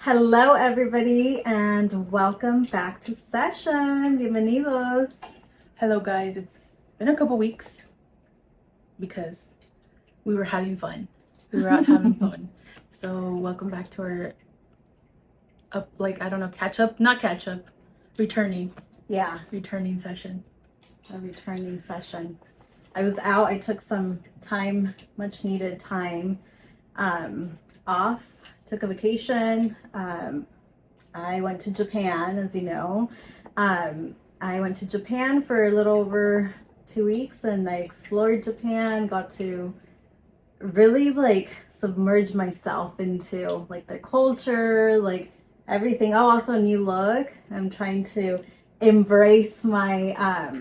Hello, everybody, and welcome back to session. Bienvenidos. Hello guys, it's been a couple weeks because we were having fun. We were out having fun. So welcome back to our returning Yeah, returning session. a returning session. I was out. I took some time, much needed time, off. Took a vacation. I went to Japan, as you know. I went to Japan for a little over 2 weeks, and I explored Japan. Got to really submerge myself into their culture, everything. Oh, also a new look. I'm trying to embrace my I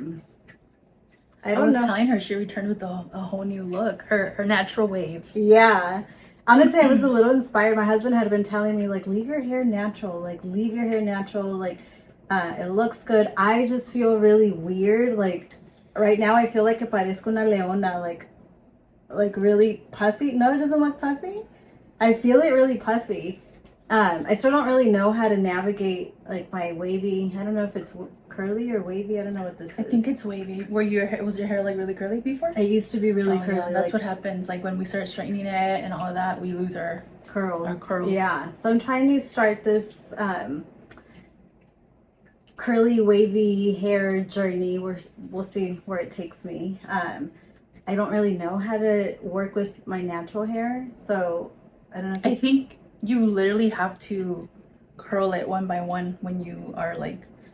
was don't know. telling her she returned with a whole new look, her natural wave. Yeah. Honestly, I was a little inspired. My husband had been telling me, leave your hair natural, leave your hair natural, it looks good. I just feel really weird. Right now, I feel like que parezco una leona, really puffy. No, it doesn't look puffy. I feel it really puffy. I still don't really know how to navigate, my wavy. I don't know if it's curly or wavy. I don't know what this is. I think it's wavy. Was your hair really curly before? It used to be really curly. Yeah, that's what happens. When we start straightening it and all of that, we lose our curls. Yeah. So I'm trying to start this curly wavy hair journey. We'll see where it takes me. I don't really know how to work with my natural hair, so I don't know. I think you literally have to curl it one by one when you are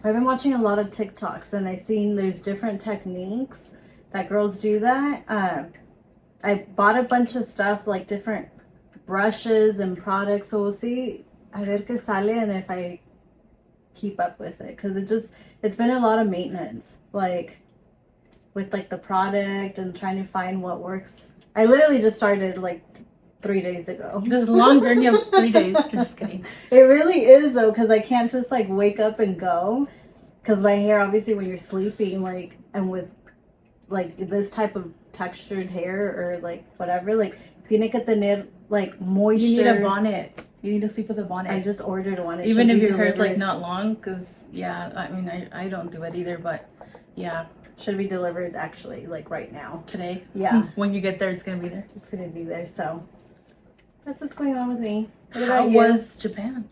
I've been watching a lot of TikToks, and I've seen there's different techniques that girls do that. I bought a bunch of stuff, different brushes and products, so we'll see a ver qué sale and if I keep up with it, because it's been a lot of maintenance, with the product and trying to find what works. I literally just started 3 days ago. This long journey of 3 days. Just kidding. It really is though, because I can't just wake up and go, because my hair, obviously when you're sleeping, and with this type of textured hair or whatever, tiene que tener moisture. You need a bonnet. You need to sleep with a bonnet. I just ordered one. Even if your hair is not long, because I don't do it either, but yeah. Should be delivered actually right now. Today? Yeah. When you get there, it's gonna be there. It's gonna be there. So that's what's going on with me. What How about you? was Japan?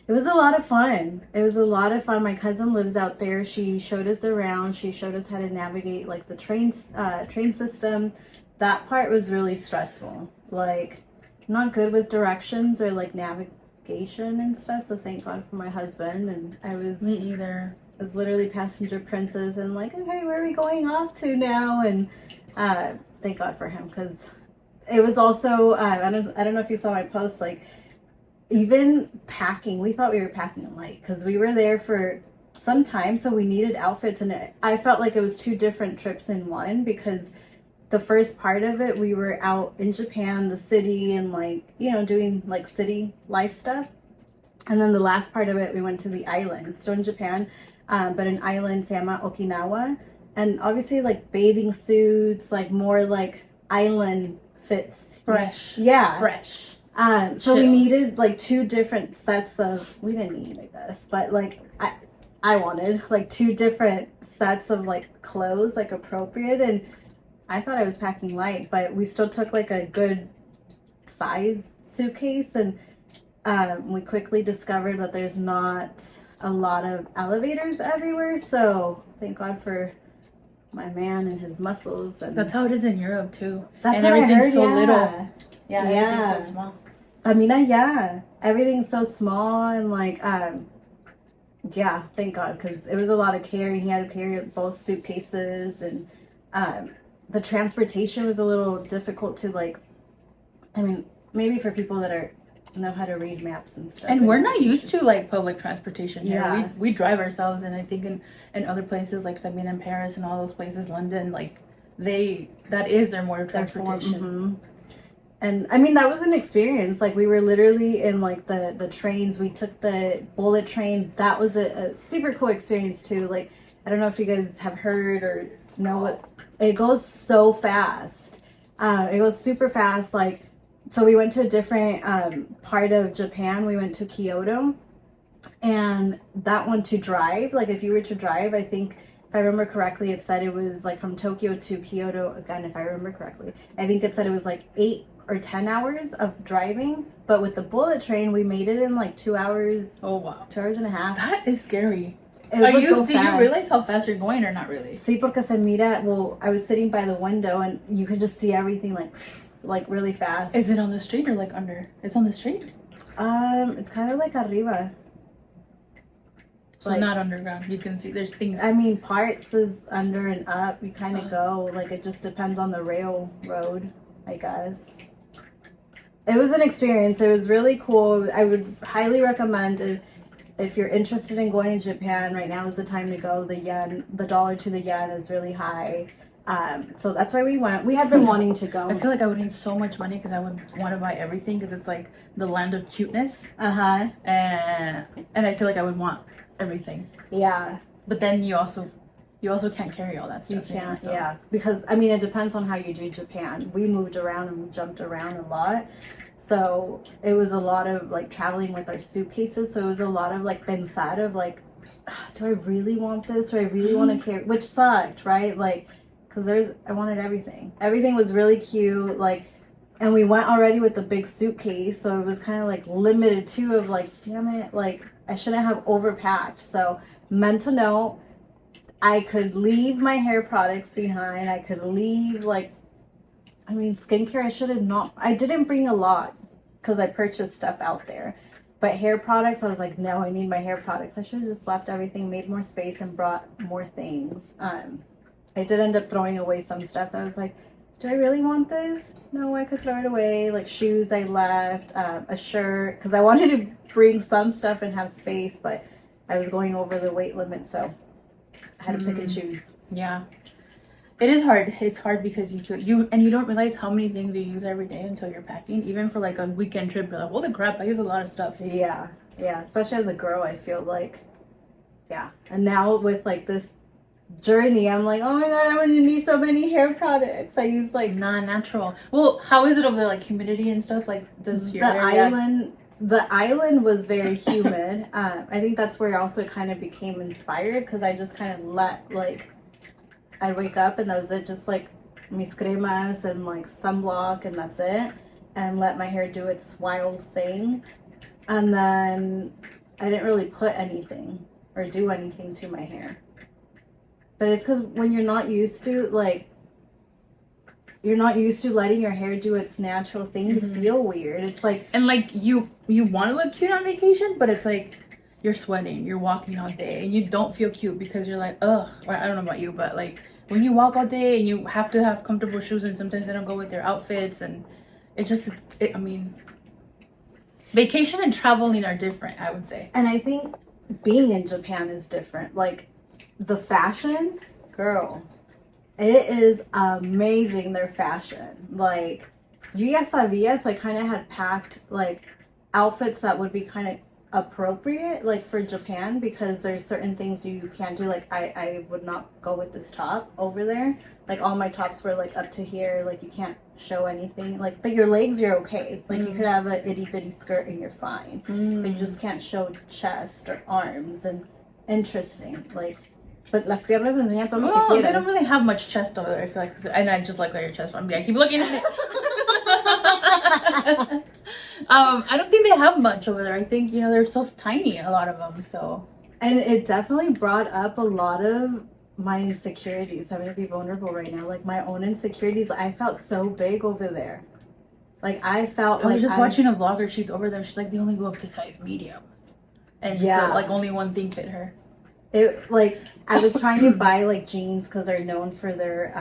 It was a lot of fun. It was a lot of fun. My cousin lives out there. She showed us around. She showed us how to navigate the train system. That part was really stressful. Not good with directions or navigation and stuff. So thank God for my husband. And I was Me either. I was literally passenger princess and okay, where are we going off to now? And thank God for him, because it was also I don't know if you saw my post, even packing. We thought we were packing light because we were there for some time, so we needed outfits, and I felt like it was two different trips in one, because the first part of it we were out in Japan, the city, and doing city life stuff, and then the last part of it we went to the island, still in Japan, but an island se llama Okinawa, and obviously bathing suits, more island fits. Fresh. Yeah. Fresh. So we needed two different sets of, we didn't need, I guess, but I wanted two different sets of clothes, appropriate, and I thought I was packing light, but we still took a good size suitcase, and we quickly discovered that there's not a lot of elevators everywhere, so thank God for my man and his muscles. And that's how it is in Europe too. That's and what everything's I heard, so yeah. little. Yeah, Yeah. everything's so small. Yeah, everything's so small, and yeah, thank God, because it was a lot of carrying. He had to carry both suitcases, and the transportation was a little difficult to maybe for people that know how to read maps and stuff. And we're not used to public transportation here. Yeah. We drive ourselves, and I think in other places like in Paris and all those places, London, that is their mode of transportation. Mm-hmm. And that was an experience. We were literally in the trains. We took the bullet train. That was a super cool experience too. I don't know if you guys have heard or know what, it goes so fast. It goes super fast. so we went to a different part of Japan. We went to Kyoto, and that one to drive, like if you were to drive, I think if I remember correctly, it said it was like from Tokyo to Kyoto. Again, if I remember correctly, I think it said it was like 8 or 10 hours of driving. But with the bullet train, we made it in like 2 hours. Oh wow, 2 hours and a half. that is scary. It would go Do you fast. realize how fast you're going or not really? Sí, porque se mira. Well, I was sitting by the window, and you could just see everything like really fast. Is it on the street or like under? It's on the street. It's kind of like arriba. So Like, not underground. You can see there's things. I mean, parts is under and up. You kind of go like it just depends on the railroad, I guess. It was an experience. It was really cool. I would highly recommend if you're interested in going to Japan. Right now is the time to go. The dollar to the yen is really high. So that's why we went. We had been wanting to go. I feel like I would need so much money because I would want to buy everything because it's like the land of cuteness. Uh-huh. And I feel like I would want everything. Yeah. But then you also can't carry all that stuff. You can't, so. yeah. Because, I mean, it depends on how you do Japan. We moved around and we jumped around a lot. So it was a lot of, like, traveling with our suitcases. So it was a lot of, like, pensar of, like, do I really want this? Do I really want to carry? Which sucked, right? Like, because I wanted everything. Everything was really cute, like, and we went already with the big suitcase. So it was kind of, like, limited, too, of, like, damn it, like, I shouldn't have overpacked. So, mental note, I could leave my hair products behind. I could leave, like, I mean, skincare, I should have not. I didn't bring a lot because I purchased stuff out there. But hair products, I was like, no, I need my hair products. I should have just left everything, made more space, and brought more things. I did end up throwing away some stuff that I was like, do I really want this? No, I could throw it away. Like shoes I left, a shirt, because I wanted to bring some stuff and have space, but I was going over the weight limit, so I had to pick and choose. Yeah. It is hard. It's hard because you don't realize how many things you use every day until you're packing. Even for like a weekend trip, you're like, holy crap, I use a lot of stuff. Yeah, especially as a girl, I feel like, yeah. And now with like this journey, I'm like, oh my god, I'm gonna need so many hair products. I use like non-natural. Well, how is it over there? Like humidity and stuff? Like does your the island was very humid. I think that's where I also kind of became inspired because I just kind of let like I'd wake up and that was it, just like mis cremas and like sunblock and that's it, and let my hair do its wild thing. And then I didn't really put anything or do anything to my hair. But it's because when you're not used to letting your hair do its natural thing, you feel weird. It's like, and like you want to look cute on vacation, but it's like you're sweating, you're walking all day, and you don't feel cute because you're like, ugh. Or I don't know about you, but like when you walk all day and you have to have comfortable shoes, and sometimes they don't go with their outfits, and I mean, vacation and traveling are different, I would say. And I think being in Japan is different. Like the fashion, girl, it is amazing, their fashion. Like yo ya sabía, so I kind of had packed like outfits that would be kind of appropriate like for Japan, because there's certain things you can't do. Like I would not go with this top over there. Like all my tops were like up to here, like you can't show anything, like, but your legs you're okay, like you could have a itty bitty skirt and you're fine, but you just can't show chest or arms. And interesting, like, but las piernas enseñan todo lo que quieras. They don't really have much chest over there, I feel like, and I just like your chest. I keep looking at it. I don't think they have much over there. I think, they're so tiny, a lot of them, so. And it definitely brought up a lot of my insecurities. I'm gonna be vulnerable right now. Like my own insecurities. I felt so big over there. Like I felt like I was just watching a vlogger. She's over there. She's like, they only go up to size medium, and so, like only one thing fit her. It like I was trying to buy like jeans because they're known for their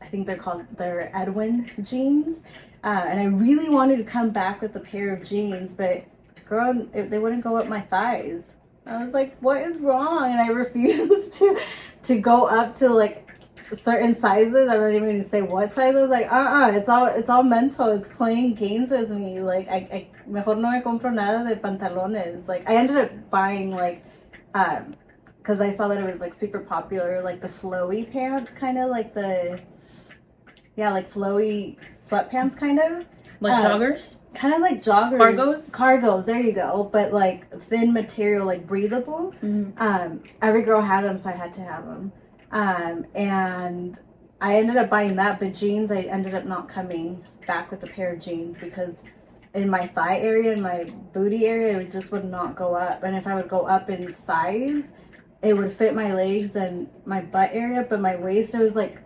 I think they're called their Edwin jeans, and I really wanted to come back with a pair of jeans, but girl, they wouldn't go up my thighs. I was like, what is wrong? And I refused to go up to like certain sizes. I'm not even going to say what size. I was like, it's all mental. It's playing games with me. Like I mejor no me compro nada de pantalones. Like I ended up buying like because I saw that it was like super popular, like the flowy pants, kind of like like flowy sweatpants kind of. Like joggers? Kind of like joggers. Cargos, there you go. But like thin material, like breathable. Every girl had them, so I had to have them. And I ended up buying that, but jeans, I ended up not coming back with a pair of jeans because in my thigh area, in my booty area, it just would not go up. And if I would go up in size, it would fit my legs and my butt area, but my waist, it was like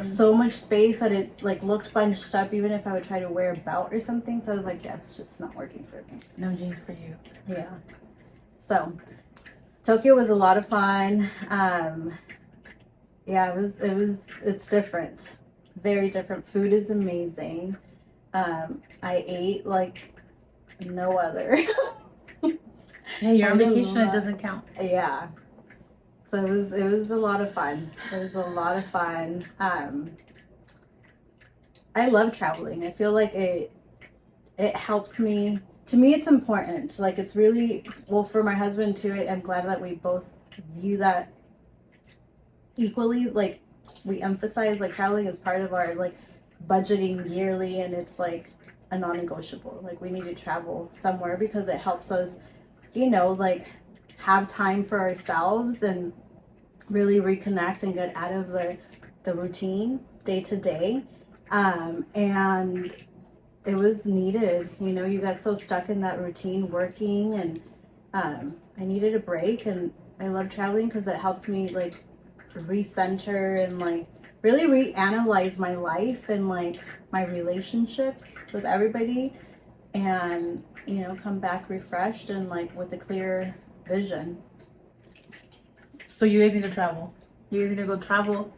so much space that it like looked bunched up even if I would try to wear a belt or something. So I was like, yeah, it's just not working for me. No jeans for you. Yeah. So Tokyo was a lot of fun. Yeah, it's different. Very different. Food is amazing. I ate like no other. Yeah, you're on vacation, it doesn't count. Yeah. So it was a lot of fun. It was a lot of fun. I love traveling. I feel like it helps me. To me, it's important. Like it's really well for my husband too. I'm glad that we both view that equally. Like we emphasize like traveling is part of our like budgeting yearly, and it's like a non-negotiable. Like we need to travel somewhere because it helps us, like have time for ourselves and really reconnect and get out of the routine day to day. And it was needed. You got so stuck in that routine working, and I needed a break. And I love traveling because it helps me like recenter and like really reanalyze my life and like my relationships with everybody, and come back refreshed and like with a clear vision. So you guys need to travel. You guys need to go travel.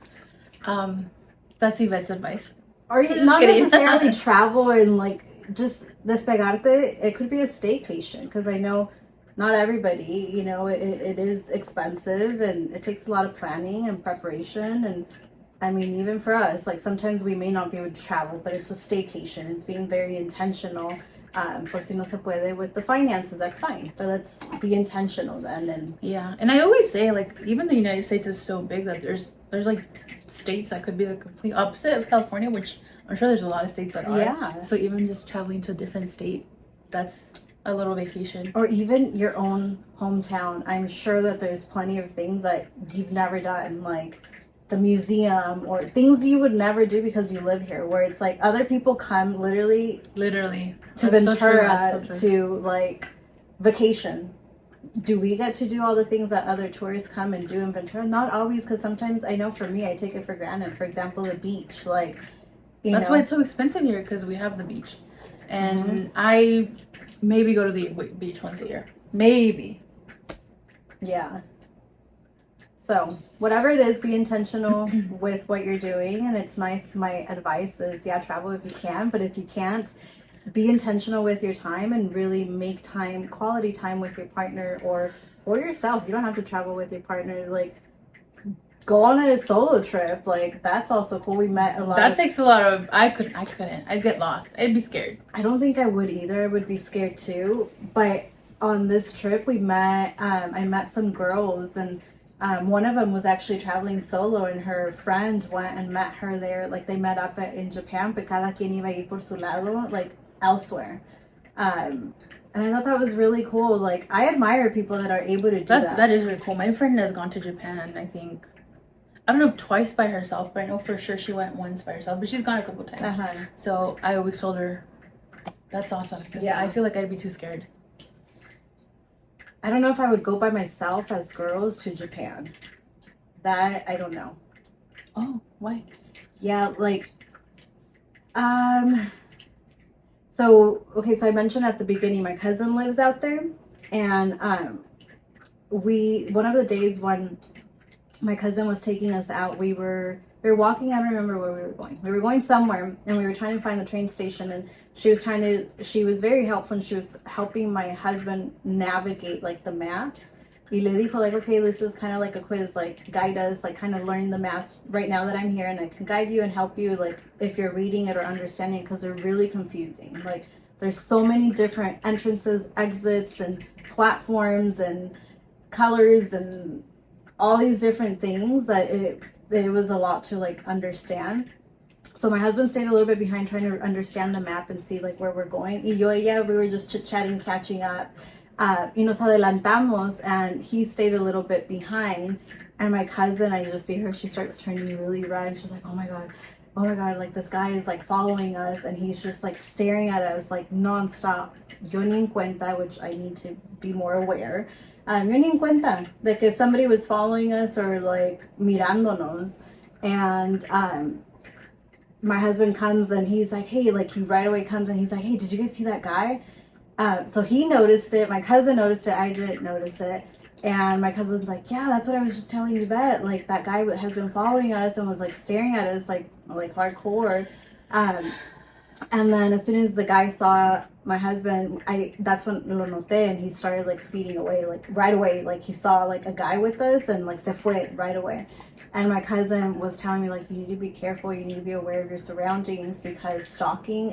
That's Yvette's advice. Or not necessarily travel and like just despegarte. It could be a staycation because I know not everybody, it is expensive and it takes a lot of planning and preparation. And I mean, even for us, like sometimes we may not be able to travel, but it's a staycation. It's being very intentional. Pues si no se puede with the finances, that's fine. But let's be intentional then. And yeah, and I always say like even the United States is so big that there's like states that could be the complete opposite of California, which I'm sure there's a lot of states that are. Yeah. So even just traveling to a different state, that's a little vacation. Or even your own hometown. I'm sure that there's plenty of things that you've never done, like the museum or things you would never do because you live here, where it's like other people come literally to Ventura to like vacation. Do we get to do all the things that other tourists come and do in Ventura? Not always, because sometimes I know for me, I take it for granted. For example, the beach, like, that's why it's so expensive here, because we have the beach. And I maybe go to the beach once a year. Maybe. Yeah. So whatever it is, be intentional with what you're doing. And it's nice. My advice is, travel if you can. But if you can't, be intentional with your time and really make time, quality time with your partner or for yourself. You don't have to travel with your partner. Like, go on a solo trip. Like, that's also cool. We met a lot. That takes a lot of, I couldn't. I'd get lost. I'd be scared. I don't think I would either. I would be scared too. But on this trip, I met some girls, and one of them was actually traveling solo, and her friend went and met her there. Like, they met up in Japan, but cada quien iba a ir por su lado, like elsewhere. And I thought that was really cool. Like, I admire people that are able to do that. That is really cool. My friend has gone to Japan, I think, I don't know, twice by herself, but I know for sure she went once by herself, but she's gone a couple times. So I always told her, that's awesome. Yeah. I feel like I'd be too scared. I don't know if I would go by myself as girls to Japan. That, I don't know. Oh, why? Yeah, like, so I mentioned at the beginning, my cousin lives out there, and one of the days when my cousin was taking us out, we were walking. I don't remember where we were going. We were going somewhere, and we were trying to find the train station, and she was very helpful, and she was helping my husband navigate like the maps. Y le dijo, like, okay, this is kind of like a quiz, like, guide us, like, kind of learn the maps right now that I'm here, and I can guide you and help you, like, if you're reading it or understanding it, because they're really confusing. Like, there's so many different entrances, exits, and platforms, and colors, and all these different things that it was a lot to, like, understand. So my husband stayed a little bit behind trying to understand the map and see like where we're going. Y yo ella, we were just chit-chatting, catching up. Y nos adelantamos, and he stayed a little bit behind. And my cousin, I just see her, she starts turning really red. She's like, oh my God, like this guy is like following us, and he's just like staring at us like nonstop. Yo ni en cuenta, which I need to be more aware. Yo ni en cuenta de que somebody was following us or like mirándonos. And my husband comes and he's like, hey, like he right away comes and he's like, hey, did you guys see that guy? So he noticed it. My cousin noticed it. I didn't notice it. And my cousin's like, yeah, that's what I was just telling Yvette. Like that guy has been following us and was like staring at us like hardcore. And then as soon as the guy saw my husband, that's when lo noté, and he started like speeding away, like right away. Like he saw like a guy with us and like se fue right away. And my cousin was telling me like, you need to be careful, you need to be aware of your surroundings, because stalking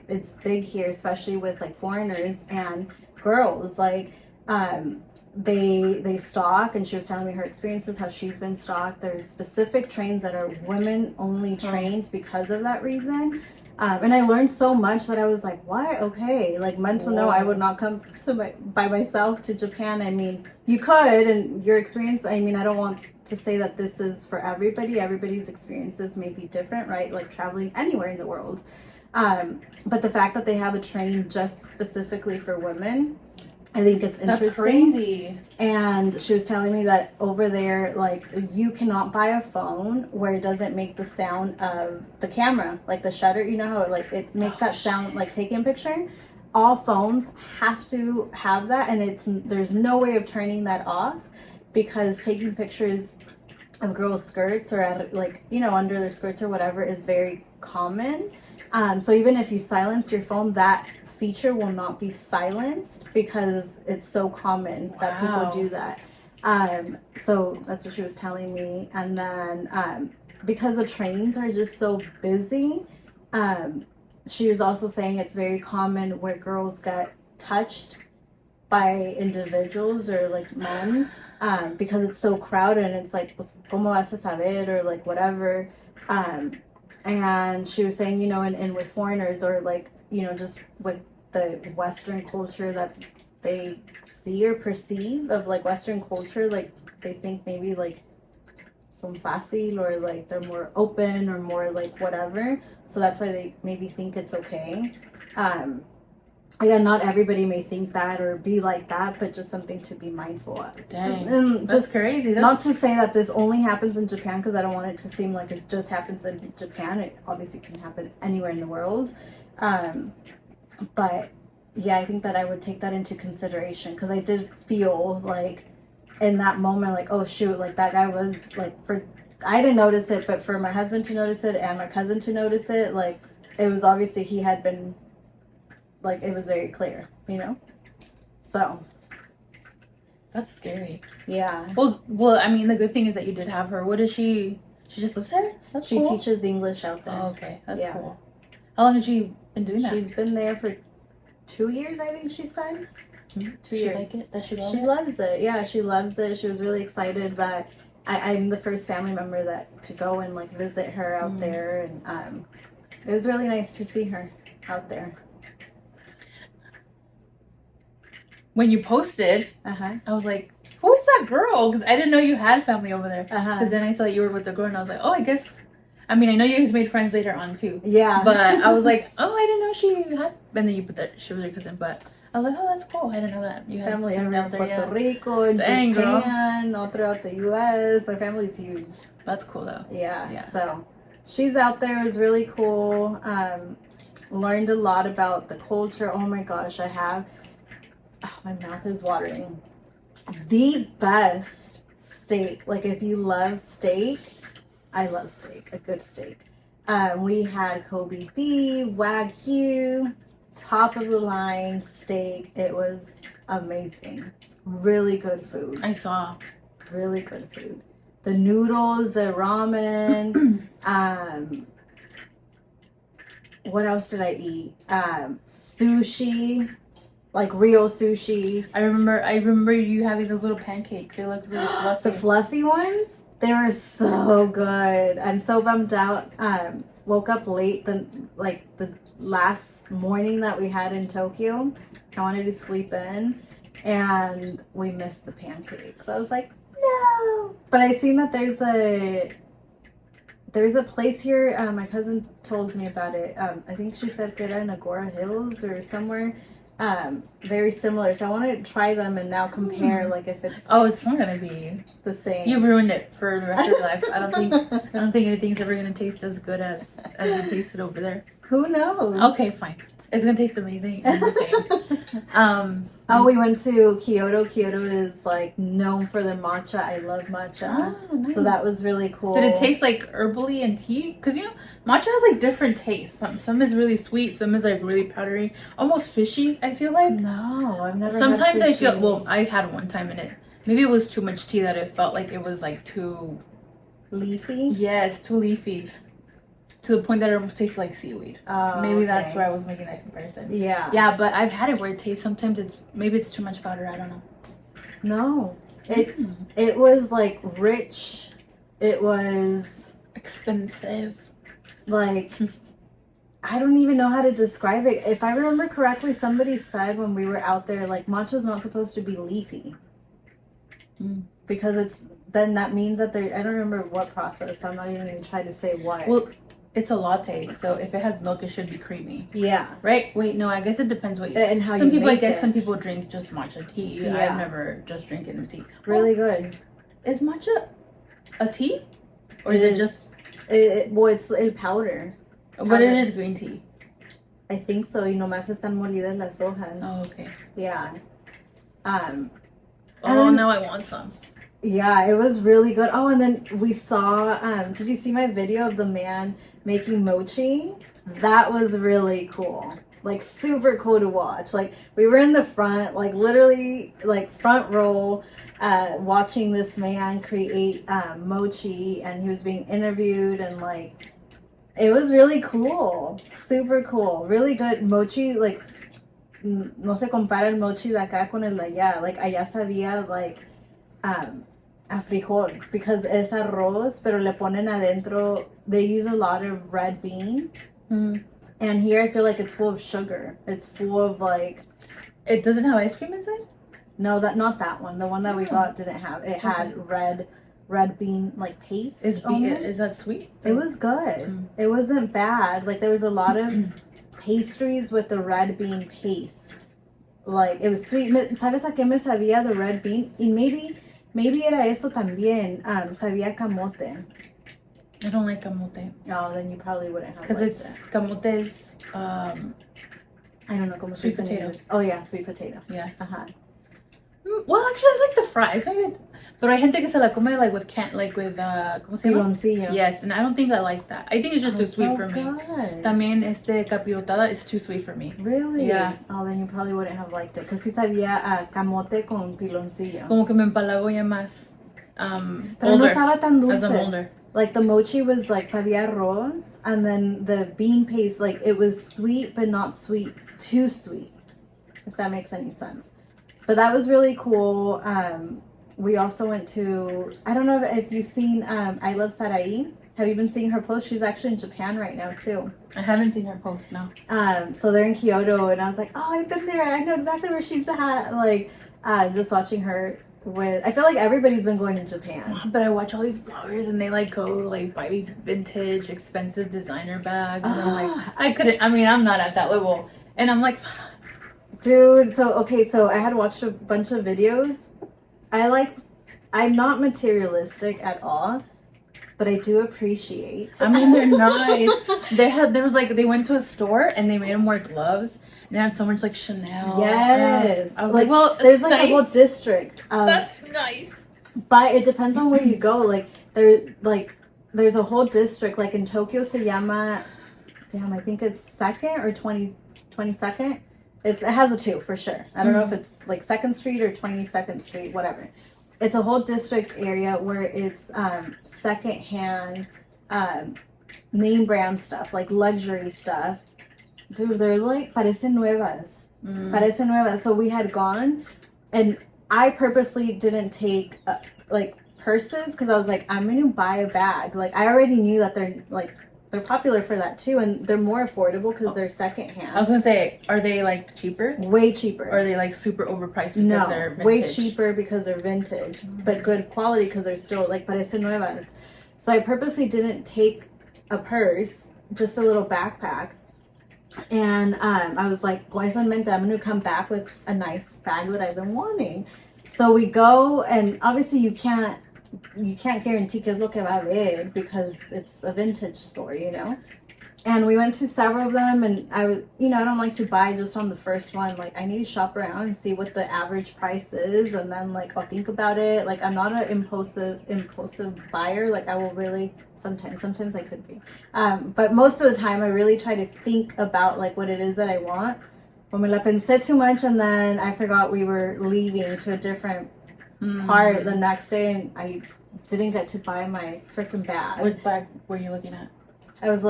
it's big here, especially with like foreigners and girls. Like they stalk, and she was telling me her experiences, how she's been stalked. There's specific trains that are women only trains because of that reason. And I learned so much that I was like, what? Okay. Like mental no, I would not come by myself to Japan. I mean, you could, and your experience, I mean, I don't want to say that this is for everybody. Everybody's experiences may be different, right? Like traveling anywhere in the world. But the fact that they have a train just specifically for women, I think it's interesting. That's crazy. And she was telling me that over there, like, you cannot buy a phone where it doesn't make the sound of the camera, like the shutter. You know how it makes that sound, like taking a picture? All phones have to have that, and there's no way of turning that off, because taking pictures of girls' skirts or like, you know, under their skirts or whatever is very common. So even if you silence your phone, that feature will not be silenced, because it's so common that people do that. So that's what she was telling me. And then because the trains are just so busy, she was also saying it's very common where girls get touched by individuals or like men, because it's so crowded, and it's like, pues, ¿cómo vas a saber? Or like whatever. And she was saying, you know, and with foreigners, or like, you know, just with the Western culture that they see or perceive of like Western culture, like they think maybe like son fácil, or like they're more open or more like whatever. So that's why they maybe think it's okay. Again, not everybody may think that or be like that, but just something to be mindful of. Dang, and that's crazy. Not to say that this only happens in Japan, because I don't want it to seem like it just happens in Japan. It obviously can happen anywhere in the world. But yeah, I think that I would take that into consideration, because I did feel like in that moment, like, oh shoot, like that guy was like, I didn't notice it, but for my husband to notice it and my cousin to notice it, like it was obviously he had been, like it was very clear, you know? So. That's scary. Yeah. Well, I mean, the good thing is that you did have her. What is she? She just lives there? That's She cool. teaches English out there. Oh, okay. That's cool. How long has she been doing that? She's been there for 2 years, I think she said. 2 years. She like it? Does she love She it? loves it. Yeah, she loves it. She was really excited that I'm the first family member to go and like visit her out there, and it was really nice to see her out there. When you posted, I was like, who is that girl? Because I didn't know you had family over there. Because then I saw that you were with the girl, and I was like, oh, I guess. I mean, I know you guys made friends later on too. Yeah. But I was like, oh, I didn't know she had. And then you put that she was your cousin. But I was like, oh, that's cool. I didn't know that you had family family in out there. Puerto Rico, in Japan, all throughout the U.S. My family's huge. That's cool though. Yeah. So she's out there. It was really cool. Learned a lot about the culture. Oh my gosh, I have. Oh, my mouth is watering. The best steak. Like if you love steak, I love steak. A good steak. We had Kobe beef, Wagyu, top of the line steak. It was amazing. Really good food. I saw. Really good food. The noodles, the ramen. What else did I eat? Sushi. Like real sushi. I remember you having those little pancakes. They looked really fluffy. The fluffy ones? They were so good. I'm so bummed out. woke up late the last morning that we had in Tokyo. I wanted to sleep in, and we missed the pancakes. I was like, no. But I seen that there's a place here. My cousin told me about it. I think she said que era in Agora Hills or somewhere. Very similar. So I want to try them and now compare, like if it's Oh, it's not gonna be the same. You've ruined it for the rest of your life. I don't think anything's ever gonna taste as good as it tasted over there. Who knows? Okay, fine. It's gonna taste amazing and the same. Oh, we went to Kyoto. Kyoto is like known for their matcha. I love matcha. Oh, nice. So that was really cool. Did it taste like herbally and tea? Because matcha has like different tastes. Some is really sweet, some is like really powdery, almost fishy, I feel like. No, I've never Sometimes had I feel, well, I had one time in it. Maybe it was too much tea that it felt like it was like too leafy. Yes, too leafy. To the point that it almost tastes like seaweed. Oh, maybe that's where I was making that comparison. Yeah. Yeah, but I've had it where it tastes, sometimes it's too much powder, I don't know. No. It was like rich. It was expensive. Like I don't even know how to describe it. If I remember correctly, somebody said when we were out there, like matcha's not supposed to be leafy. Because then that means that I don't remember what process, so I'm not even going to try to say what. Well, it's a latte, so if it has milk, it should be creamy. Yeah. Right? Wait, no, I guess it depends what you... And how some you people, make I guess it. some people drink just matcha tea. Yeah. I've never just drinking the tea. Really good. Is matcha a tea? Or is it just... It's in powder. But it is green tea. I think so. Y nomás están molidas las hojas. Oh, okay. Yeah. Now I want some. Yeah, it was really good. Oh, and then we saw, did you see my video of the man making mochi? That was really cool. Like, super cool to watch. Like, we were in the front, like, literally, like, front row, watching this man create mochi, and he was being interviewed, and, like, it was really cool. Super cool. Really good. Mochi, like, no se compara el mochi de acá con el de allá. Like, allá sabía, like, a frijol, because es arroz, pero le ponen adentro, they use a lot of red bean. And here I feel like it's full of sugar. It's full of like... It doesn't have ice cream inside? No, not that one. The one that we got didn't have. It had red bean like paste. Is that sweet? It was good. It wasn't bad. Like there was a lot of pastries with the red bean paste. Like it was sweet. ¿Sabes a qué me sabía the red bean? Y maybe era eso también. Sabía camote. I don't like camote. Oh, then you probably wouldn't have. Because camote is I don't know, como sweet potato. Oh yeah, sweet potato. Yeah. Well, actually, I like the fries. Pero hay gente que se la come like with ¿cómo se llama? Piloncillo. Yes, and I don't think I like that. I think it's just too sweet for me. Good. También capirotada is too sweet for me. Really? Yeah. Oh, then you probably wouldn't have liked it. Because sí sabía camote con piloncillo. Como que me empalago ya más. Pero no estaba tan as I'm dulce. older. Like the mochi was like sabía arroz, and then the bean paste, like it was sweet but not too sweet, if that makes any sense. But that was really cool. We also went to, I don't know if you've seen I Love Sarai. Have you been seeing her post? She's actually in Japan right now too. I haven't seen her post now. So they're in Kyoto, and I was like, oh, I've been there. I know exactly where she's at. Like, just watching her. I feel like everybody's been going to Japan. But I watch all these bloggers and they like go like buy these vintage expensive designer bags, and I'm like, I'm not at that level, and I'm like, dude, so I had watched a bunch of videos. I'm not materialistic at all, but I do appreciate. I mean, they're nice. They went to a store and they made them wear gloves. And they had so much like Chanel. Yes. I was like, well, there's like nice. a whole district. That's nice. But it depends on where you go. Like there's a whole district. Like in Tokyo, se llama, I think it's 2nd or 22nd. It has a 2 for sure. I don't know if it's like 2nd Street or 22nd Street, whatever. It's a whole district area where it's secondhand name brand stuff, like luxury stuff. Dude, they're like, parecen nuevas. Parecen nuevas. So we had gone, and I purposely didn't take, like, purses, because I was like, I'm going to buy a bag. Like, I already knew that they're they're popular for that too, and they're more affordable because they're I was secondhand. gonna say, are they like cheaper? Way cheaper. Or are they like super overpriced because No, they're vintage? way cheaper because they're vintage, but good quality because they're still like parece nuevas. So I purposely didn't take a purse, just a little backpack. And I was like, "Guys, on mente, I'm gonna come back with a nice bag that I've been wanting." So we go, and obviously you can't guarantee que es lo que va a haber because it's a vintage store, you know. And we went to several of them, and I was, I don't like to buy just on the first one. Like, I need to shop around and see what the average price is, and then like I'll think about it. Like, I'm not an impulsive buyer. Like, I will really sometimes I could be, but most of the time I really try to think about like what it is that I want. When me la pensé too much, and then I forgot we were leaving to a different part the next day, and I didn't get to buy my freaking bag. What bag were you looking at? I've been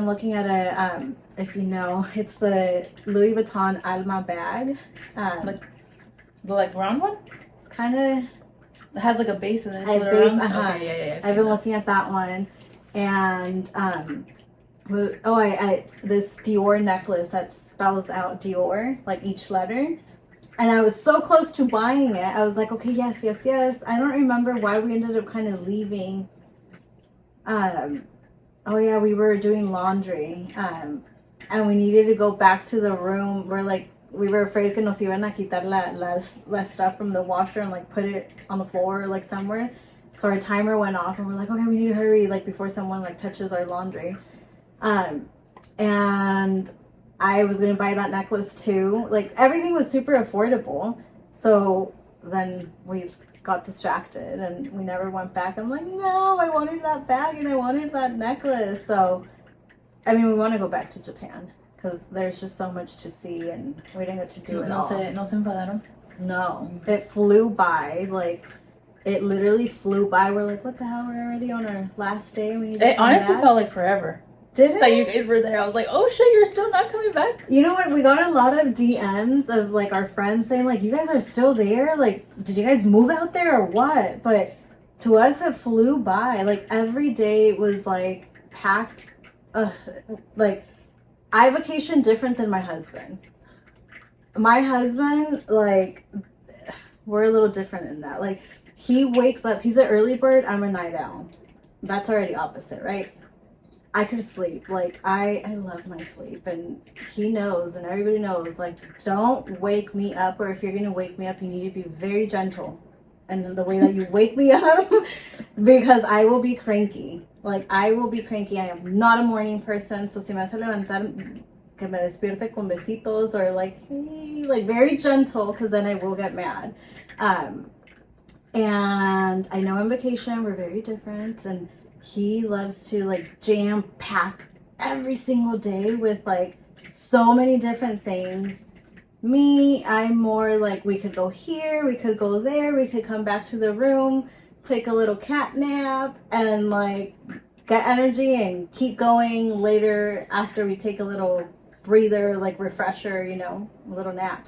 looking at a, if you know, it's the Louis Vuitton Alma bag. Like the round one? It's kind of. It has like a base in it. Okay, yeah. I've been looking at that one, and this Dior necklace that spells out Dior, like each letter. And I was so close to buying it. I was like, okay, yes. I don't remember why we ended up kind of leaving. Oh yeah, we were doing laundry, and we needed to go back to the room. We were afraid que nos iban a quitar la stuff from the washer and like put it on the floor or like somewhere. So our timer went off, and we're like, okay, we need to hurry, like before someone like touches our laundry. And I was gonna buy that necklace too. Like, everything was super affordable. So then we got distracted and we never went back. I'm like, no, I wanted that bag and I wanted that necklace. So, I mean, we want to go back to Japan because there's just so much to see, and we didn't get to do it all. No se enfadaron? No, it flew by. Like, it literally flew by. We're like, what the hell? We're already on our last day. We need to It honestly felt like forever. Did it? That you guys were there. I was like, oh shit, you're still not coming back? You know what? We got a lot of DMs of like our friends saying like, you guys are still there? Like, did you guys move out there or what? But to us, it flew by. Like, every day was like packed. Like, I vacation different than my husband. My husband, like, we're a little different in that. Like, he wakes up, he's an early bird, I'm a night owl. That's already opposite, right? I could sleep. Like, I love my sleep, and he knows, and everybody knows, like, don't wake me up, or if you're going to wake me up, you need to be very gentle. And the way that you wake me up, because I will be cranky. Like, I will be cranky. I am not a morning person, so si me hace levantar, que me despierte con besitos, or like, hey, like very gentle, because then I will get mad. And I know on vacation we're very different, and he loves to like jam pack every single day with like so many different things. Me, I'm more like, we could go here, we could go there, we could come back to the room, take a little cat nap, and like get energy and keep going later after we take a little breather, like refresher, a little nap.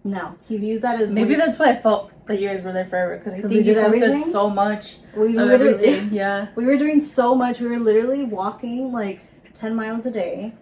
No, he views that as maybe that's why I felt that you guys were there forever, because I think we did you posted everything? so much. We literally, yeah. We were doing so much. We were literally walking like 10 miles a day.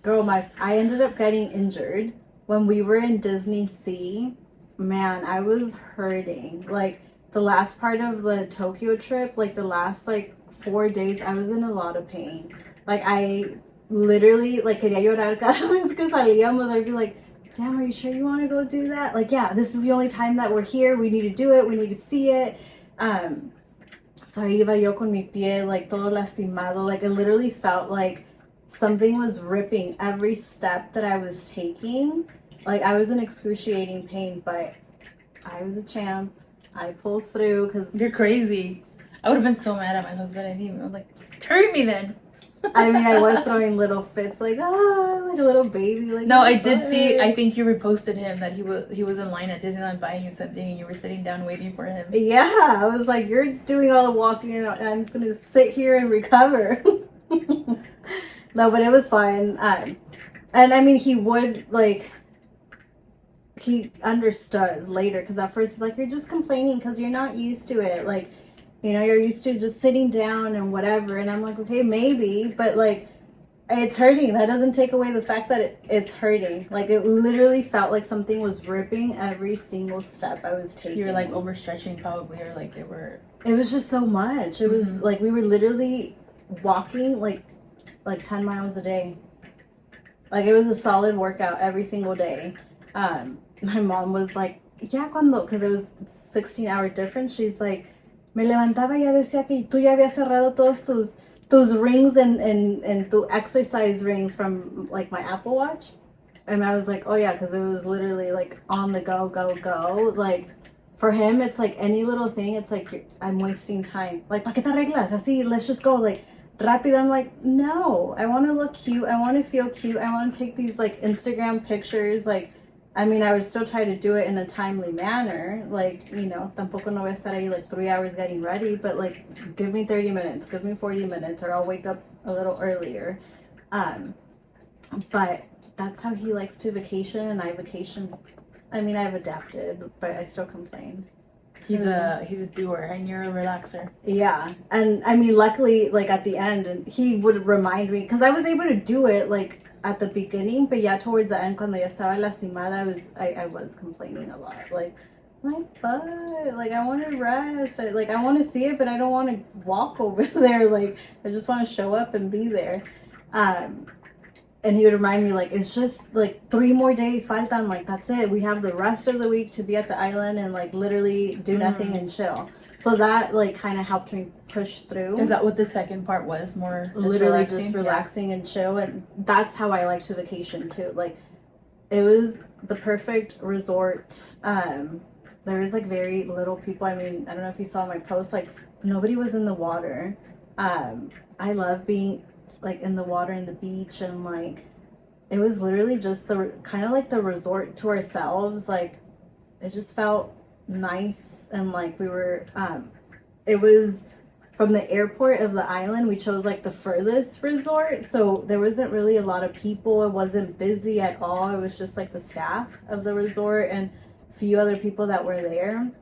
Girl, I ended up getting injured when we were in Disney Sea. Man, I was hurting. Like, the last part of the Tokyo trip, like the last like 4 days, I was in a lot of pain. Like, I literally like quería llorar cada vez que salíamos. I'd be like, damn, are you sure you want to go do that? Like, yeah, this is the only time that we're here. We need to do it. We need to see it. So ahí iba yo con mi pie, like, todo lastimado. Like, it literally felt like something was ripping every step that I was taking. Like, I was in excruciating pain, but I was a champ. I pulled through because... You're crazy. I would have been so mad at my husband. I was like, carry me then. I mean, I was throwing little fits, like, like a little baby. Like, no, I did see, I think you reposted him that he was in line at Disneyland buying you something, and you were sitting down waiting for him. Yeah, I was like, you're doing all the walking, and I'm going to sit here and recover. No, but it was fine. And I mean, he would, like, he understood later, because at first he's like, you're just complaining because you're not used to it. Like, You know, you're used to just sitting down and whatever. And I'm like, okay, maybe, but like, it's hurting. That doesn't take away the fact that it's hurting. Like, it literally felt like something was ripping every single step I was taking. You were like overstretching probably, or like it was just so much. It was like we were literally walking like 10 miles a day. Like, it was a solid workout every single day. My mom was like, ya cuando, because it was 16-hour difference, she's like, me levantaba y ya decía que tú ya habías cerrado todos tus rings and tu exercise rings from like my Apple Watch. And I was like, oh yeah, because it was literally like on the go. Like, for him, it's like any little thing, it's like I'm wasting time. Like, ¿pa qué te arreglas? Así, let's just go. Like, rápido. I'm like, no, I want to look cute. I want to feel cute. I want to take these like Instagram pictures. Like, I mean, I would still try to do it in a timely manner. Like, you know, tampoco no voy a estar ahí like 3 hours getting ready, but like, give me 30 minutes, give me 40 minutes, or I'll wake up a little earlier. But that's how he likes to vacation, and I vacation. I mean, I've adapted, but I still complain. he's a doer and you're a relaxer. Yeah, and I mean, luckily, like at the end, and he would remind me, because I was able to do it like at the beginning, but yeah, towards the end, cuando ya estaba lastimada, I was complaining a lot, like, my butt, like, I want to rest, I want to see it, but I don't want to walk over there, like, I just want to show up and be there. And he would remind me, like, it's just like 3 more days, faltan, like, that's it, we have the rest of the week to be at the island and like literally do nothing and chill. So that like kind of helped me push through. Is that what the second part was? More just literally relaxing? Just relaxing and chill, and that's how I like to vacation too. Like, it was the perfect resort. There was like very little people. I mean, I don't know if you saw my post, like nobody was in the water. I love being like in the water and the beach, and like it was literally just the kind of like the resort to ourselves. Like, it just felt nice, and like we were it was from the airport of the island, we chose like the furthest resort, so there wasn't really a lot of people. It wasn't busy at all. It was just like the staff of the resort and a few other people that were there.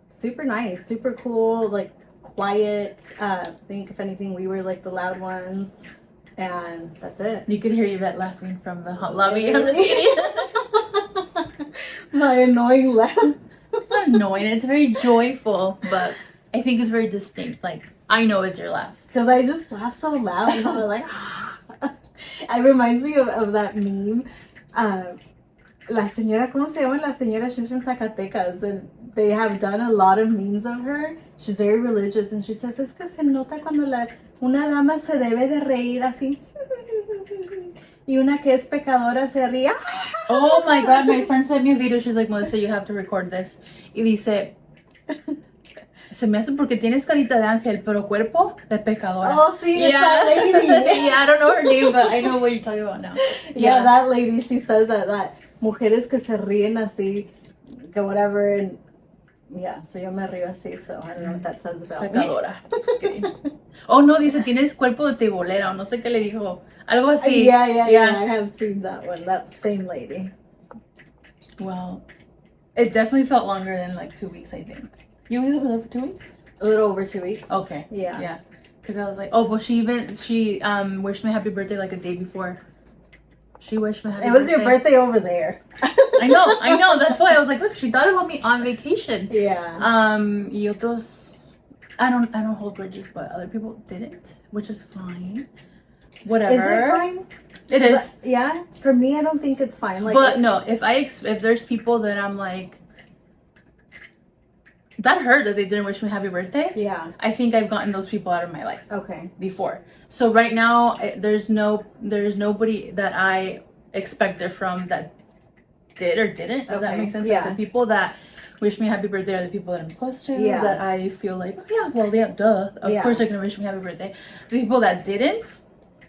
Super nice, super cool, like quiet. I think if anything we were like the loud ones, and that's it. You could hear Yvette laughing from the hot lobby. I'm just kidding. My annoying laugh. It's not annoying, it's very joyful, but I think it's very distinct. Like, I know it's your laugh. Because I just laugh so loud, and I'm like, it reminds me of that meme. La señora, ¿cómo se llama la señora? She's from Zacatecas, and they have done a lot of memes of her. She's very religious, and she says, es que se nota cuando una dama se debe de reír así. Y una que es pecadora se ríe. Oh my god, my friend sent me a video. She's like, Melissa, you have to record this. Y dice, se me hace porque tienes carita de ángel, pero cuerpo de pecadora. Oh, sí, it's that lady. Yeah, I don't know her name, but I know what you're talking about now. Yeah, that lady, she says that mujeres que se ríen así, que whatever, and yeah, so yo me río así, so I don't know what that says about Pecadora. Just kidding. Oh no, dice, tienes cuerpo de tibolera, o no sé qué le dijo. Algo así. Yeah, I have seen that one, that same lady. Well, it definitely felt longer than like 2 weeks, I think. You were there for 2 weeks? A little over 2 weeks. Okay. Yeah. Yeah. Because I was like, oh, but she wished me happy birthday like a day before. She wished me happy birthday. It was your birthday over there. I know. That's why I was like, look, she thought about me on vacation. Yeah. Y otros, I don't hold grudges, but other people didn't, which is fine. Whatever. Is it fine? It is. Yeah. For me, I don't think it's fine. Like, but no, if there's people that I'm like, that hurt that they didn't wish me happy birthday. Yeah. I think I've gotten those people out of my life. Okay. Before. So right now, there's nobody that I expected from that did or didn't. Does that make sense? Yeah. Like, the people that wish me happy birthday are the people that I'm close to. Yeah. That I feel like, oh yeah, well, yeah, duh. Of course they're gonna wish me happy birthday. The people that didn't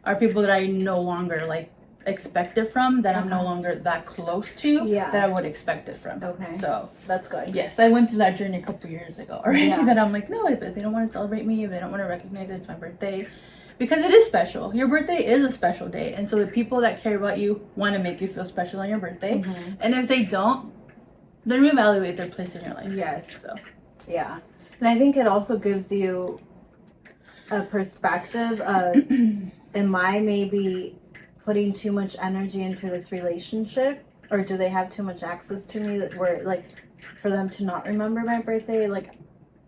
are people that I no longer like expect it from, that I'm no longer that close to, that I would expect it from. Okay. So that's good. Yes, I went through that journey a couple years ago already. That I'm like, no, if they don't want to celebrate me, if they don't want to recognize it, it's my birthday. Because it is special. Your birthday is a special day. And so the people that care about you want to make you feel special on your birthday. And if they don't, then reevaluate their place in your life. Yes. So. Yeah. And I think it also gives you a perspective of, am I maybe putting too much energy into this relationship, or do they have too much access to me that where like for them to not remember my birthday? Like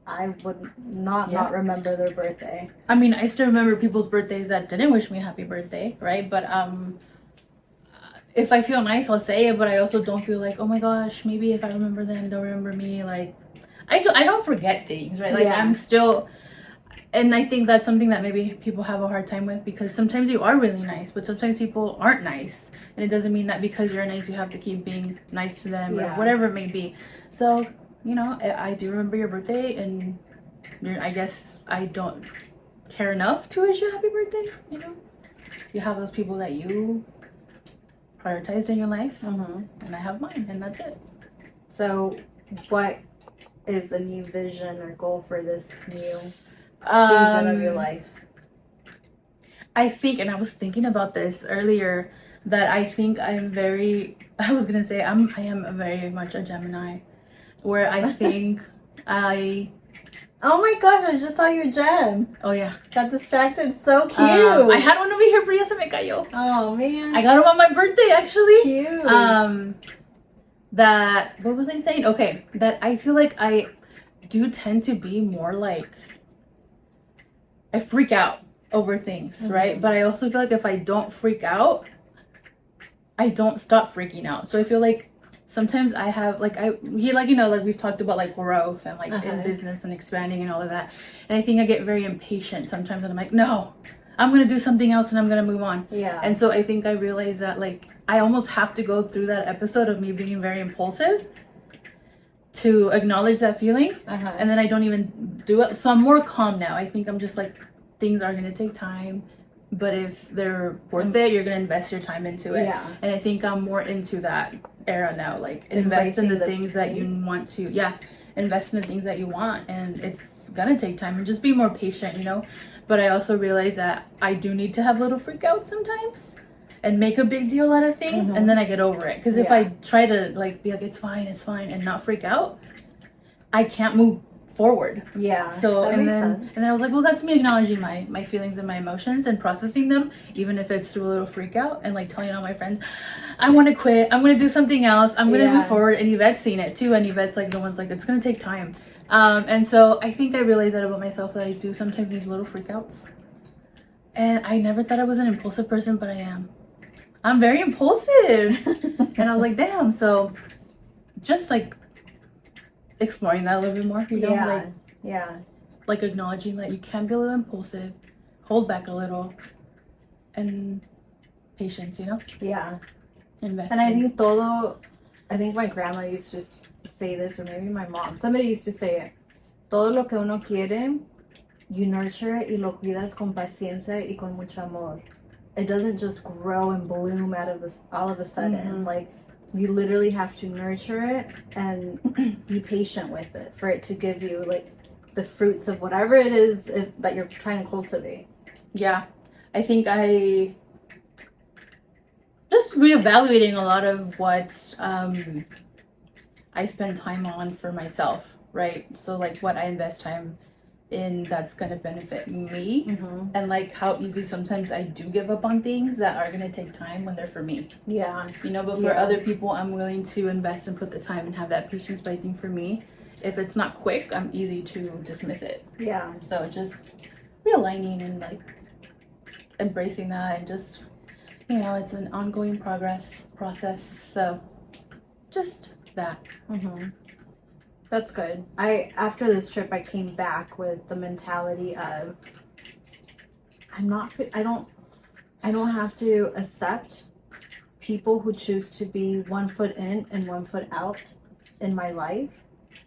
I would not remember their birthday. I mean, I still remember people's birthdays that didn't wish me a happy birthday, right? But if I feel nice, I'll say it. But I also don't feel like, oh my gosh, maybe if I remember them, they'll remember me. Like I don't forget things, right? Like I'm still. And I think that's something that maybe people have a hard time with, because sometimes you are really nice, but sometimes people aren't nice. And it doesn't mean that because you're nice, you have to keep being nice to them or whatever it may be. So, you know, I do remember your birthday, and I guess I don't care enough to wish you a happy birthday, you know? You have those people that you prioritized in your life, and I have mine, and that's it. So, what is a new vision or goal for this new season of your life? I think, and I was thinking about this earlier, that I think I am very very much a Gemini, where I think oh my gosh, I just saw your gem. Oh yeah. Got distracted. So cute. I had one over here, pero ya se me cayó. Oh man. I got him on my birthday, actually. Cute. That, what was I saying? Okay, that I feel like I do tend to be more like, I freak out over things, right? But I also feel like if I don't freak out, I don't stop freaking out. So I feel like sometimes I have like we've talked about like growth and like in business and expanding and all of that. And I think I get very impatient sometimes, and I'm like, no, I'm gonna do something else and I'm gonna move on. Yeah. And so I think I realized that like I almost have to go through that episode of me being very impulsive to acknowledge that feeling, and then I don't even do it. So I'm more calm now. I think I'm just like, things are gonna take time, but if they're worth it, you're gonna invest your time into it. Yeah. And I think I'm more into that era now. Like invest in the things that you want to. Yeah, invest in the things that you want, and it's gonna take time. And just be more patient, you know. But I also realize that I do need to have little freakouts sometimes, and make a big deal out of things, and then I get over it. Because if I try to like be like it's fine, and not freak out, I can't move forward. Yeah. So and then I was like, well, that's me acknowledging my feelings and my emotions and processing them, even if it's through a little freak out, and like telling all my friends, I want to quit, I'm gonna do something else, I'm gonna move forward. And Yvette's seen it too, and Yvette's like the one's like, it's gonna take time. And so I think I realized that about myself, that I do sometimes need little freakouts. And I never thought I was an impulsive person, but I am. I'm very impulsive. And I was like, damn. So just like exploring that a little bit more, you know, like acknowledging that you can be a little impulsive, hold back a little, and patience, you know? Yeah. Invest. And I think my grandma used to say this, or maybe my mom. Somebody used to say it. Todo lo que uno quiere, you nurture it y lo cuidas con paciencia y con mucho amor. It doesn't just grow and bloom out of this all of a sudden. Like, you literally have to nurture it and be patient with it for it to give you like the fruits of whatever it is that you're trying to cultivate. Yeah, I think I just reevaluating a lot of what I spend time on for myself, right? So like what I invest time in that's gonna benefit me, and like how easy sometimes I do give up on things that are gonna take time when they're for me. Yeah. You know, but for other people, I'm willing to invest and put the time and have that patience. But I think for me, if it's not quick, I'm easy to dismiss it. Yeah. So just realigning and like embracing that, and just, you know, it's an ongoing process. So just that. That's good. After this trip, I came back with the mentality of I don't have to accept people who choose to be 1 foot in and 1 foot out in my life.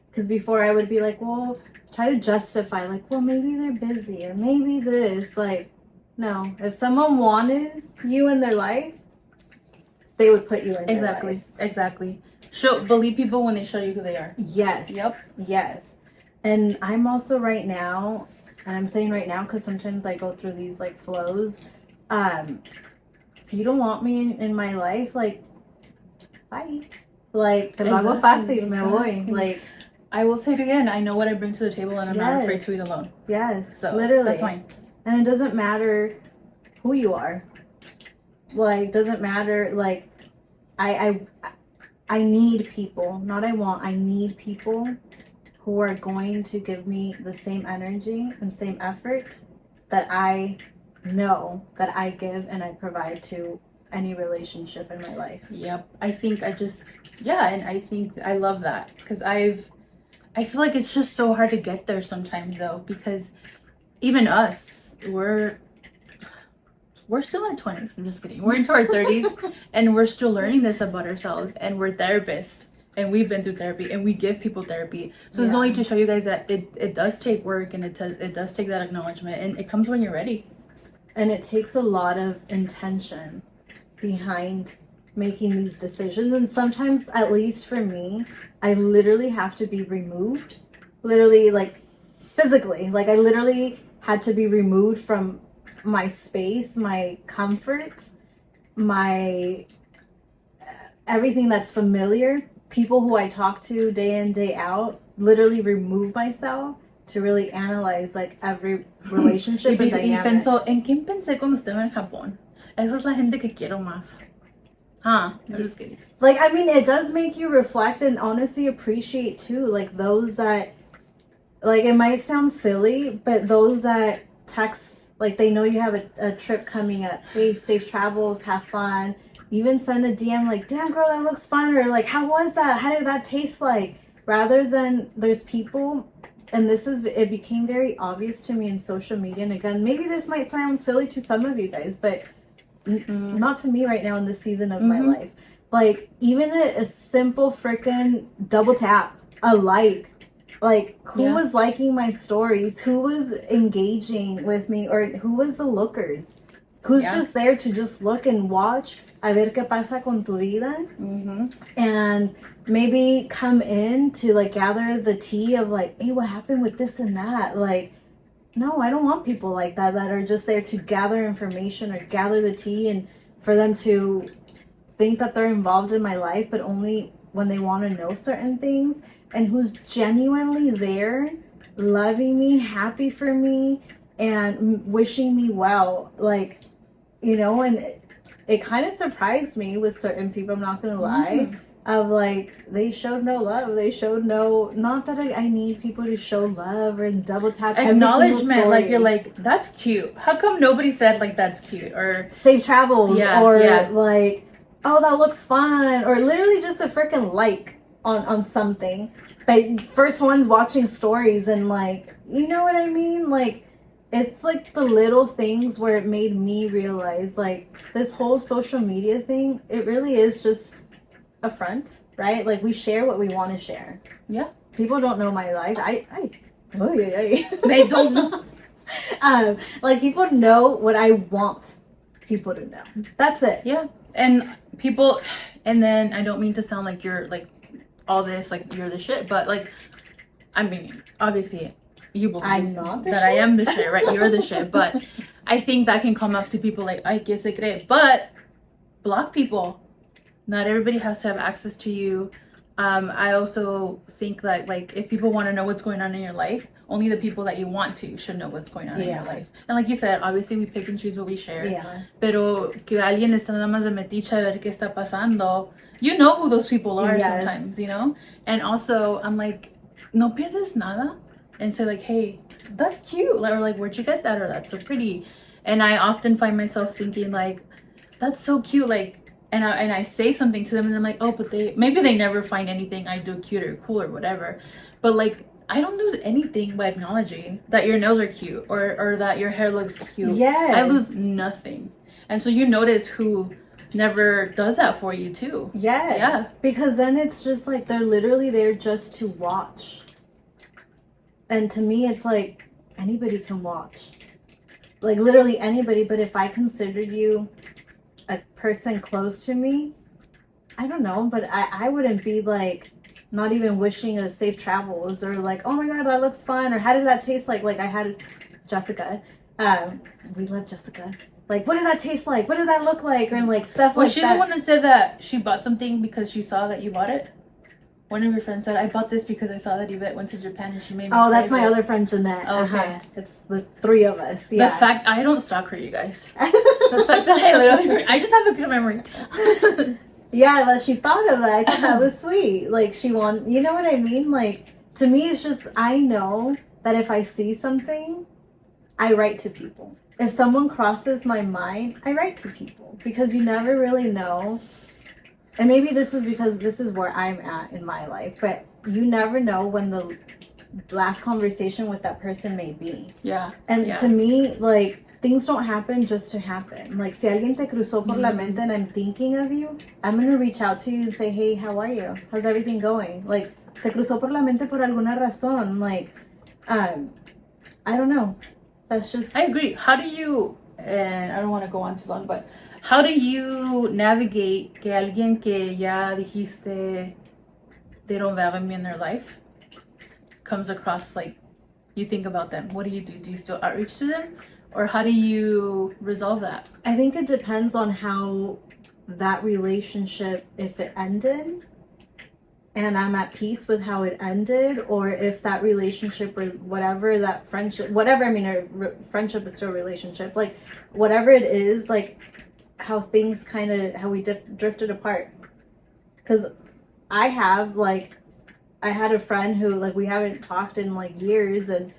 Because before I would be like, well, try to justify, like, well, maybe they're busy or maybe this. Like, no. If someone wanted you in their life, they would put you in their life. Exactly. Believe people when they show you who they are. Yes. Yep. Yes. And I'm also right now, and I'm saying right now because sometimes I go through these like flows. If you don't want me in my life, like, bye. Like, te lo hago fácil, me voy. Like, I will say it again. I know what I bring to the table, and I'm not afraid to eat alone. Yes, So literally, that's fine. And it doesn't matter who you are. Like, doesn't matter. Like, I need people. Not I want. I need people who are going to give me the same energy and same effort that I know that I give and I provide to any relationship in my life. Yep. I think and I think I love that because I feel like it's just so hard to get there sometimes though, because even us, we're still in our 20s. I'm just kidding. We're into our 30s and we're still learning this about ourselves, and we're therapists and we've been through therapy and we give people therapy. So it's only to show you guys that it does take work, and it does take that acknowledgement, and it comes when you're ready. And it takes a lot of intention behind making these decisions. And sometimes, at least for me, I literally have to be removed. Literally, like physically. Like I literally had to be removed from my space, my comfort, my everything that's familiar. People who I talk to day in, day out, literally remove myself to really analyze like every relationship and dynamic. Y pensó, ¿en quién pensé cuando estaba en Japón? Esa es la gente que quiero más. I'm just kidding. Like, I mean, it does make you reflect and honestly appreciate too, like those that, like, it might sound silly, but those that text, like they know you have a trip coming up. Hey, safe travels, have fun. Even send a DM like, damn girl, that looks fun, or like, how was that? How did that taste like? Rather than there's people, and it became very obvious to me in social media. And again, maybe this might sound silly to some of you guys, but not to me right now in this season of my life. Like, even a simple freaking double tap, a like who was liking my stories, who was engaging with me, or who was the lookers, who's just there to just look and watch a ver qué pasa con tu vida, and maybe come in to like gather the tea of like, hey, what happened with this and that. Like, no, I don't want people like that are just there to gather information or gather the tea, and for them to think that they're involved in my life, but only when they want to know certain things, and who's genuinely there, loving me, happy for me, and wishing me well. Like, you know, and it kind of surprised me with certain people, I'm not going to lie. Of like, they showed no love. They showed no, not that I need people to show love or double tap acknowledgement. Like, you're like, that's cute. How come nobody said like that's cute, or safe travels, or like, oh, that looks fun, or literally just a freaking like on something. But first one's watching stories, and like, you know what I mean? Like, it's like the little things where it made me realize like this whole social media thing, it really is just a front, right? Like, we share what we want to share. Yeah. People don't know my life. They don't know. Like, people know what I want people to know. That's it. Yeah. And people, and then I don't mean to sound like you're like all this, like you're the shit, but like, I mean, obviously you believe I'm not the that shit. I am the shit, right? You're the shit, but I think that can come up to people like, ay, que se cree, but block people. Not everybody has to have access to you. I also think that like if people want to know what's going on in your life, only the people that you want to should know what's going on in your life. And like you said, obviously we pick and choose what we share. Yeah. Pero que alguien está nada más de metiche a ver qué está pasando. You know who those people are sometimes, you know? And also I'm like, no pierdes nada. And say like, hey, that's cute. Or like, where'd you get that? Or that's so pretty. And I often find myself thinking like, that's so cute. Like, and I say something to them, and I'm like, oh, but maybe they never find anything I do cute or cool or whatever. But like, I don't lose anything by acknowledging that your nails are cute or that your hair looks cute. Yes. I lose nothing. And so you notice who never does that for you too. Yes. Yeah. Because then it's just like they're literally there just to watch. And to me, it's like anybody can watch. Like literally anybody. But if I considered you a person close to me, I don't know, but I wouldn't be like not even wishing a safe travels, or like, oh my god, that looks fun, or how did that taste like I had Jessica, we love Jessica, like, what did that taste like, what did that look like, and like stuff like that. Was she the one that said that she bought something because she saw that you bought it? one of your friends said, I bought this because I saw that Yvette went to Japan and she made me Oh, that's crave my it. other friend Jeanette. Okay. It's the three of us. Yeah. The fact I don't stalk her, you guys. The fact that I literally, I just have a good memory. Yeah, that she thought of that. I thought that was sweet. Like she you know what I mean? Like to me, it's just I know that if I see something, I write to people. If someone crosses my mind, I write to people because you never really know. And maybe this is because this is where I'm at in my life, but you never know when the last conversation with that person may be. Yeah. And to me, like, things don't happen just to happen. Like, si alguien te cruzó por la mente and I'm thinking of you, I'm going to reach out to you and say, hey, how are you? How's everything going? Like, te cruzó por la mente por alguna razón. Like, I don't know. That's just... I agree. How do you, and I don't want to go on too long, but how do you navigate que alguien que ya dijiste they don't value me in their life comes across like you think about them? What do you do? Do you still outreach to them? Or how do you resolve that? I think it depends on how that relationship, if it ended, and I'm at peace with how it ended, or if that relationship or whatever, that friendship, whatever, I mean, friendship is still a relationship, like whatever it is, like how things kind of, how we drifted apart. Because I had a friend who, like, we haven't talked in like years, and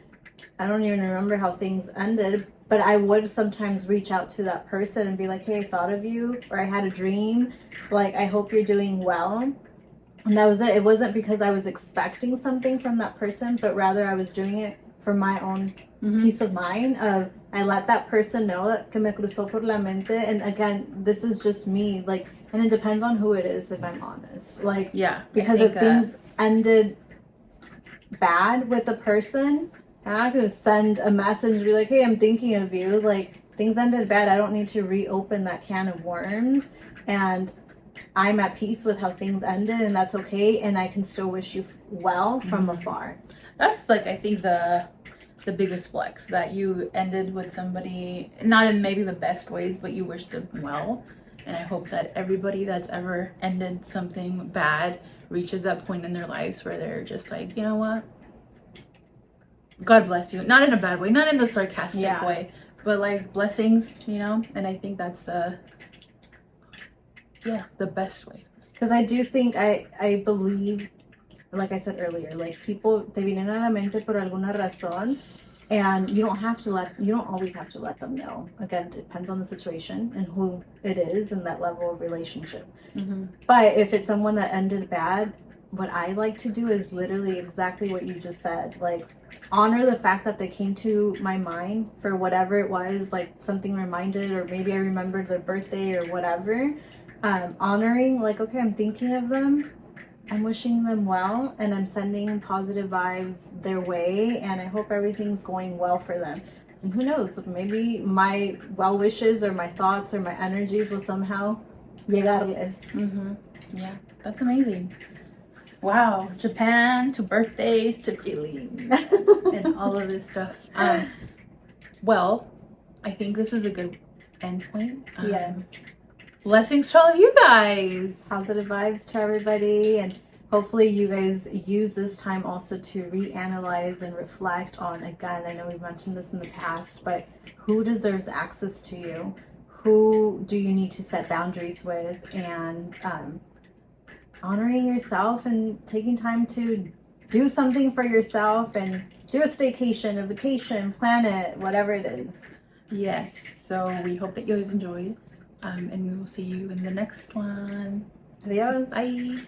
I don't even remember how things ended, but I would sometimes reach out to that person and be like, hey, I thought of you, or I had a dream, like, I hope you're doing well. And that was it. It wasn't because I was expecting something from that person, but rather I was doing it for my own peace of mind. I let that person know that que me cruzó por la mente. And again, this is just me. Like, and it depends on who it is, if I'm honest. Like, yeah, because if things ended bad with the person, I'm not going to send a message and be like, hey, I'm thinking of you. Like, things ended bad. I don't need to reopen that can of worms. And I'm at peace with how things ended, and that's okay, and I can still wish you well from afar. That's like, I think the biggest flex, that you ended with somebody not in maybe the best ways, but you wish them well. And I hope that everybody that's ever ended something bad reaches that point in their lives where they're just like, you know what, God bless you. Not in a bad way, not in the sarcastic way, but like blessings, you know. And I think that's the best way. Because I do think, I believe, like I said earlier, like people, te vienen a la mente por alguna razón, and you don't always have to let them know. Again, it depends on the situation and who it is and that level of relationship. But if it's someone that ended bad, what I like to do is literally exactly what you just said. Like, honor the fact that they came to my mind for whatever it was, like something reminded, or maybe I remembered their birthday or whatever. Honoring, like, okay, I'm thinking of them, I'm wishing them well, and I'm sending positive vibes their way, and I hope everything's going well for them. And who knows, maybe my well wishes or my thoughts or my energies will somehow llegarles. Yeah, that's amazing. Wow, Japan to birthdays to feelings and all of this stuff. Well, I think this is a good end point. Yes. Blessings to all of you guys. Positive vibes to everybody, and hopefully you guys use this time also to reanalyze and reflect on, again, I know we've mentioned this in the past, but who deserves access to you? Who do you need to set boundaries with? And honoring yourself and taking time to do something for yourself and do a staycation, a vacation, plan it, whatever it is. Yes, so we hope that you guys enjoyed. And we will see you in the next one. Adios. Bye.